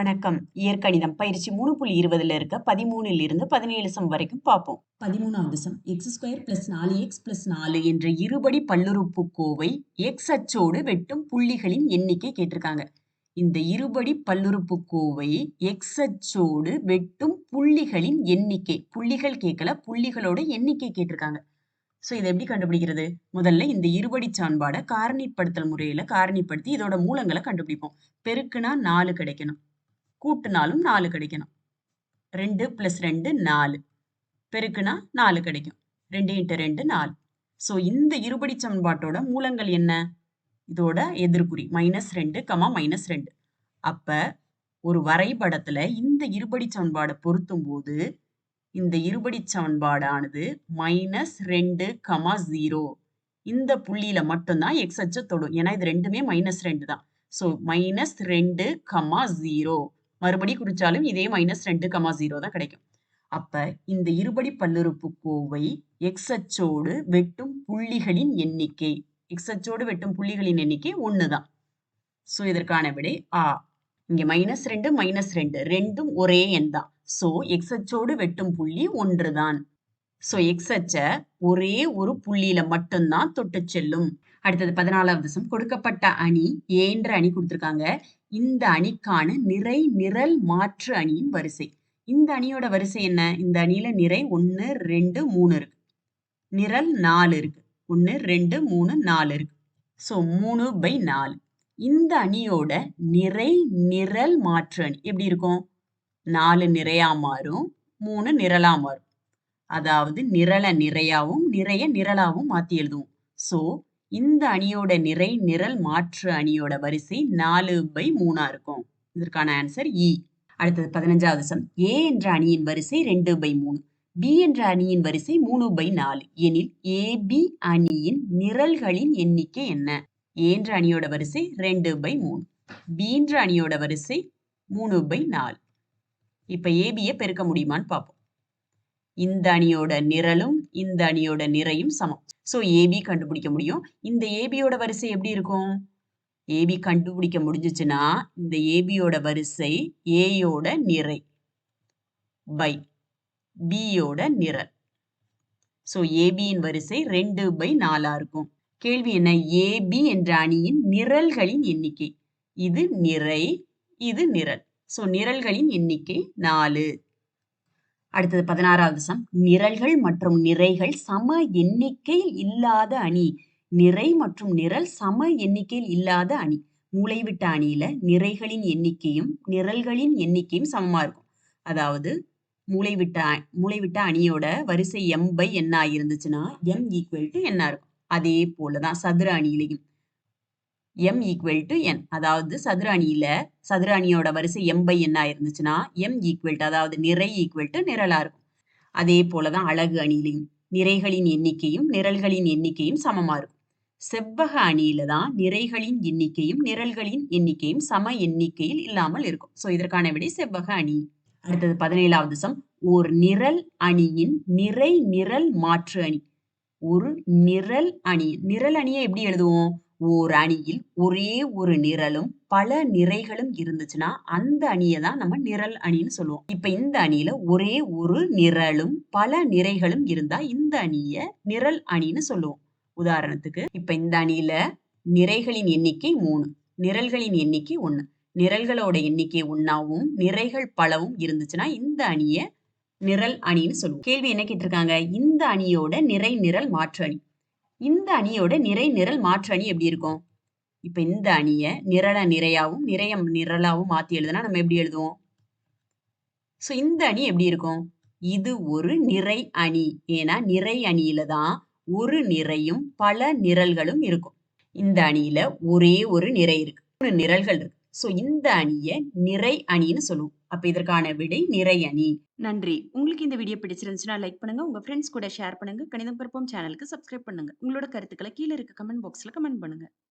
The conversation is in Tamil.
வணக்கம். இயற்கணிதம் பயிற்சி 3.20ல இருக்க 13லிருந்து 17 சம் வரைக்கும் பார்ப்போம். 13வது சம் x² + 4x + 4 என்ற இருபடி பல்லுறுப்புக்கோவை x அச்சோடு வெட்டும் புள்ளிகளின் எண்ணிக்கை கேட்டிருக்காங்க. இந்த இருபடி பல்லுறுப்புக்கோவை x அச்சோடு வெட்டும் புள்ளிகளின் எண்ணிக்கை. புள்ளிகள் கேட்கல, புள்ளிகளோட எண்ணிக்கை கேட்டிருக்காங்க. ஸோ இதை எப்படி கண்டுபிடிக்கிறது? முதல்ல இந்த இருபடி சான்பாடை காரணிப்படுத்தல் முறையில் காரணிப்படுத்தி இதோட மூலங்களை கண்டுபிடிப்போம். பெருக்குனா 4 கிடைக்கணும், கூட்டுனாலும் 4 கிடைக்கணும். 2 + 2 4, பெருக்குனா 4 கிடைக்கும். 2 × 2 4. ஸோ இந்த இருபடி சமன்பாட்டோட மூலங்கள் என்ன? இதோட எதிர்குறி -2, -2. அப்ப ஒரு வரைபடத்துல இந்த இருபடி சமன்பாடை பொருத்தும் போது இந்த இருபடி சமன்பாடானது -2, 0 இந்த புள்ளியில மட்டும்தான் x அச்சை தொடும். ஏன்னா இது ரெண்டுமே -2 தான். ஸோ -2, 0 மறுபடி குறிச்சாலும் இதே -2, 0 தான் கிடைக்கும். அப்ப இந்த இருபடி பல்லுறுப்புக்கோவை x அச்சோடு வெட்டும் புள்ளிகளின் எண்ணிக்கை. x அச்சோடு வெட்டும் புள்ளிகளின் எண்ணிக்கை 1 தான். ஸோ இதற்கான விடை ஆ. இங்க -2, -2 ரெண்டும் ஒரே எண் தான். ஸோ x அச்சோடு வெட்டும் புள்ளி 1 தான். ஸோ x அச்சை ஒரே ஒரு புள்ளியில மட்டும்தான் தொட்டு செல்லும். அடுத்தது 14வது சம். கொடுக்கப்பட்ட அணி A என்ற அணி கொடுத்திருக்காங்க. இந்த அணிக்கான நிறை நிரல் மாற்று அணியின் வரிசை. இந்த அணியோட வரிசை என்ன? இந்த அணியில நிறை 1, 2, 3 இருக்கு. நிரல் 4 இருக்கு. 1, 2, 3, 4 இருக்கு. ஸோ 3/4. இந்த அணியோட நிறை நிரல் மாற்று அணி எப்படி இருக்கும்? 4 நிறையா மாறும், 3 நிரலா மாறும். அதாவது நிரல நிறையாவும் நிறைய நிரலாவும் மாத்தி எழுதுவோம். ஸோ இந்த அணியோட நிறை நிரல் மாற்று அணியோட வரிசை 4/3 இருக்கும். இதற்கான ஆன்சர் இ. அடுத்தது 15வது சம். A என்ற அணியின் வரிசை 2/3, B என்ற அணியின் வரிசை 3/4 எனில் AB அணியின் நிரல்களின் எண்ணிக்கை என்ன? A என்ற அணியோட வரிசை 2/3, B என்ற அணியோட வரிசை 3/4. இப்ப ABயை பெருக்க முடியுமான்னு பார்ப்போம். இந்த அணியோட நிரலும் இந்த அணியோட நிறையும் சமம். ஸோ AB கண்டுபிடிக்க முடியும். இந்த ABயோட வரிசை எப்படி இருக்கும்? AB கண்டுபிடிக்க முடிஞ்சிச்சுன்னா இந்த ABயோட வரிசை Aயோட நிறை பை Bயோட நிரல். ஸோ ABயின் வரிசை 2/4 இருக்கும். கேள்வி என்ன? AB என்ற அணியின் நிரல்களின் எண்ணிக்கை. இது நிறை, இது நிரல். ஸோ நிரல்களின் எண்ணிக்கை 4. அடுத்தது 16வது சம். நிரல்கள் மற்றும் நிறைகள் சம எண்ணிக்கையில் இல்லாத அணி. நிறை மற்றும் நிரல் சம எண்ணிக்கையில் இல்லாத அணி. மூலைவிட்ட அணியில நிறைகளின் எண்ணிக்கையும் நிரல்களின் எண்ணிக்கையும் சமமா இருக்கும். அதாவது மூலைவிட்ட அணியோட வரிசை m/n இருந்துச்சுன்னா m = n இருக்கும். அதே போலதான் சதுர அணியிலையும் m = n. அதாவது சதுர அணியோட வரிசை m/n இருந்துச்சுன்னா m அதாவது நிறை நிரலா இருக்கும். அதே போலதான் அலகு அணியிலையும் நிறைகளின் எண்ணிக்கையும் நிரல்களின் எண்ணிக்கையும் சமமா இருக்கும். செவ்வக அணியில தான் நிறைகளின் எண்ணிக்கையும் நிரல்களின் எண்ணிக்கையும் சம எண்ணிக்கையில் இல்லாமல் இருக்கும். ஸோ இதற்கான விடை செவ்வக அணி. அடுத்தது 17வது சம். ஓர் நிரல் அணியின் நிறை நிரல் மாற்று அணி. ஒரு நிரல் அணியை எப்படி எழுதுவோம்? ஓர் அணியில் ஒரே ஒரு நிரலும் பல நிறைகளும் இருந்துச்சுன்னா அந்த அணியை தான் நம்ம நிரல் அணின்னு சொல்லுவோம். இப்ப இந்த அணியில ஒரே ஒரு நிரலும் பல நிறைகளும் இருந்தா இந்த அணியை நிரல் அணின்னு சொல்லுவோம். உதாரணத்துக்கு இப்ப இந்த அணியில நிறைகளின் எண்ணிக்கை 3, நிரல்களின் எண்ணிக்கை 1. நிரல்களோட எண்ணிக்கை 1ஆவும் நிறைகள் பலவும் இருந்துச்சுன்னா இந்த அணியை நிரல் அணின்னு சொல்லுவோம். கேள்வி என்ன கேட்டிருக்காங்க? இந்த அணியோட நிறை நிரல் மாற்று அணி. இந்த அணியோட நிறை நிரல் மாற்று அணி எப்படி இருக்கும்? இப்ப இந்த அணியை நிரல நிறையாவும் நிறைய நிரலாவும் மாத்தி எழுதுனா நம்ம எப்படி எழுதுவோம்? ஸோ இந்த அணி எப்படி இருக்கும்? இது ஒரு நிறை அணி. ஏன்னா நிறை அணியில தான் ஒரு நிறையும் பல நிரல்களும் இருக்கும். இந்த அணியில ஒரே ஒரு நிறை இருக்கு, 3 நிரல்கள் இருக்கு. ஸோ இந்த அணியை நிறை அணின்னு சொல்லுவோம். அப்ப இதற்கான விடை நிறை அணி. நன்றி. உங்களுக்கு இந்த வீடியோ பிடிச்சிருந்துச்சுன்னா லைக் பண்ணுங்க, உங்க ஃப்ரெண்ட்ஸ் கூட ஷேர் பண்ணுங்க. கணிதம் கற்போம் சேனலுக்கு சப்ஸ்கிரைப் பண்ணுங்க. உங்களோட கருத்துக்களை கீழே இருக்க கமெண்ட் பாக்ஸ்ல கமெண்ட் பண்ணுங்க.